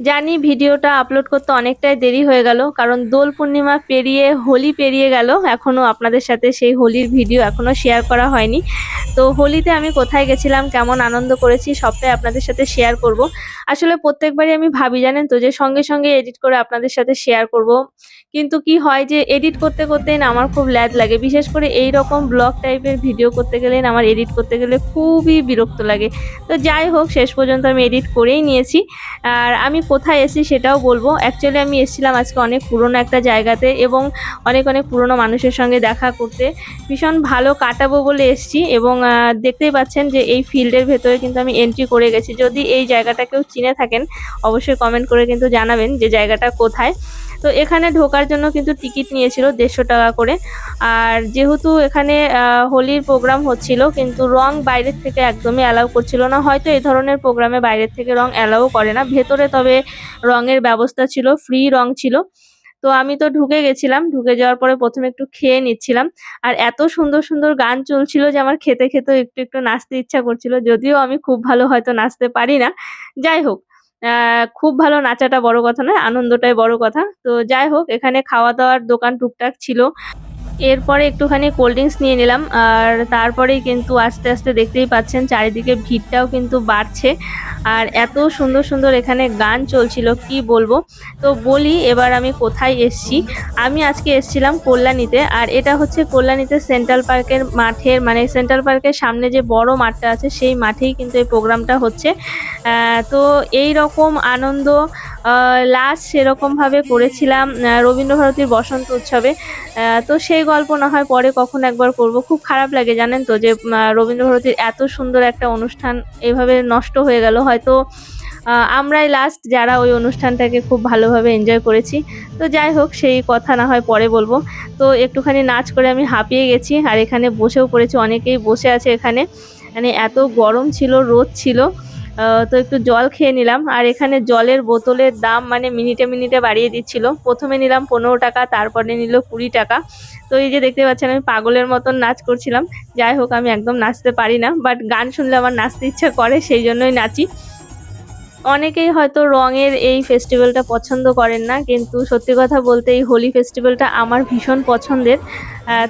জানি ভিডিওটা আপলোড করতে অনেকটাই দেরি হয়ে গেল, কারণ দোল পূর্ণিমা পেরিয়ে হোলি পেরিয়ে গেল, এখনও আপনাদের সাথে সেই হোলির ভিডিও এখনও শেয়ার করা হয়নি। তো হোলিতে আমি কোথায় গেছিলাম, কেমন আনন্দ করেছি সবটাই আপনাদের সাথে শেয়ার করব। আসলে প্রত্যেকবারই আমি ভাবি জানেন তো, যে সঙ্গে সঙ্গে এডিট করে আপনাদের সাথে শেয়ার করব, কিন্তু কি হয় যে এডিট করতে করতেই না আমার খুব ল্যাদ লাগে। বিশেষ করে এই রকম ব্লগ টাইপের ভিডিও করতে গেলে না আমার এডিট করতে গেলে খুবই বিরক্ত লাগে। তো যাই হোক, শেষ পর্যন্ত আমি এডিট করেই নিয়েছি। আর আমি কোথায় এসেছি সেটাও বলবো। অ্যাকচুয়ালি আমি এসেছিলাম আজকে অনেক পুরনো একটা জায়গাতে, এবং অনেক অনেক পুরনো মানুষের সঙ্গে দেখা করতে। ভীষণ ভালো কাটাবো বলে এসেছি, এবং দেখতেই পাচ্ছেন যে এই ফিল্ডের ভেতরে কিন্তু আমি এন্ট্রি করে গেছি। যদি এই জায়গাটা কেউ চিনে থাকেন অবশ্যই কমেন্ট করে কিন্তু জানাবেন যে জায়গাটা কোথায়। তো এখানে ঢোকার জন্য কিন্তু টিকিট নিয়েছিল 150 টাকা করে। আর যেহেতু এখানে হোলির প্রোগ্রাম হচ্ছিল, কিন্তু রং বাইরের থেকে একদমই অ্যালাউ করছিল না। হয়তো এই ধরনের প্রোগ্রামে বাইরের থেকে রং অ্যালাউ করে না, ভেতরে তবে রঙের ব্যবস্থা ছিল, ফ্রি রং ছিল। তো আমি তো ঢুকে গেছিলাম, ঢুকে যাওয়ার পরে প্রথমে একটু খেয়ে নিচ্ছিলাম। আর এত সুন্দর সুন্দর গান চলছিল যে আমার খেতে খেতেও একটু একটু নাচতে ইচ্ছা করছিল, যদিও আমি খুব ভালো হয়তো নাচতে পারি না। যাই হোক, খুব ভালো নাচাটা বড় কথা নয়, আনন্দটাই বড় কথা। তো যাই হোক, এখানে খাওয়া দাওয়ার দোকান টুকটাক ছিল। এরপরে একটুখানি কোল্ড ড্রিঙ্কস নিয়ে নিলাম, আর তারপরেই কিন্তু আস্তে আস্তে দেখতেই পাচ্ছেন চারিদিকে ভিড়টাও কিন্তু বাড়ছে। আর এত সুন্দর সুন্দর এখানে গান চলছিল কি বলবো। তো বলি এবার আমি কোথায় এসছি। আমি আজকে এসছিলাম কল্যাণীতে, আর এটা হচ্ছে কল্যাণীতে সেন্ট্রাল পার্কের মাঠের, মানে সেন্ট্রাল পার্কের সামনে যে বড় মাঠটা আছে সেই মাঠেই কিন্তু এই প্রোগ্রামটা হচ্ছে। তো এই রকম আনন্দ লাস্ট সেরকমভাবে করেছিলাম রবীন্দ্রভারতীর বসন্ত উৎসবে। তো সেই গল্প না হয় পরে কখনো একবার করব। খুব খারাপ লাগে জানেন তো, যে রবীন্দ্রভারতীর এত সুন্দর একটা অনুষ্ঠান এভাবে নষ্ট হয়ে গেল। হয়তো আমরাই লাস্ট যারা ওই অনুষ্ঠানটাকে খুব ভালোভাবে এনজয় করেছি। তো যাই হোক, সেই কথা না হয় পরে বলবো। তো একটুখানি নাচ করে আমি হাঁপিয়ে গেছি, আর এখানে বসেও পড়েছি, অনেকেই বসে আছে এখানে। মানে এত গরম ছিল, রোদ ছিল। তো একটু জল খেয়ে নিলাম। আর এখানে জলের বোতলের দাম মানে মিনিটে মিনিটে বাড়িয়ে দিচ্ছিল। প্রথমে নিলাম 15 টাকা, তারপরে নিল 20 টাকা। তো এই যে দেখতে পাচ্ছেন আমি পাগলের মতন নাচ করছিলাম। যাই হোক, আমি একদম নাচতে পারি না, বাট গান শুনলে আমার নাচতে ইচ্ছা করে, সেই জন্যই নাচি। অনেকেই হয়তো রঙের এই ফেস্টিভ্যালটা পছন্দ করেন না, কিন্তু সত্যি কথা বলতে এই হোলি ফেস্টিভ্যালটা আমার ভীষণ পছন্দের।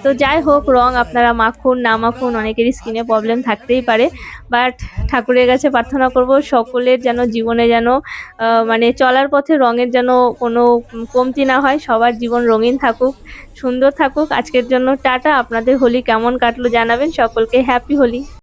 তো যাই হোক, রং আপনারা মাখুন না মাখুন, অনেকেরই স্কিনে প্রবলেম থাকতেই পারে, বাট ঠাকুরের কাছে প্রার্থনা করব সকলের যেন জীবনে যেন মানে চলার পথে রঙের যেন কোনো কমতি না হয়, সবার জীবন রঙিন থাকুক, সুন্দর থাকুক। আজকের জন্য টাটা। আপনাদের হোলি কেমন কাটলো জানাবেন। সকলকে হ্যাপি হোলি।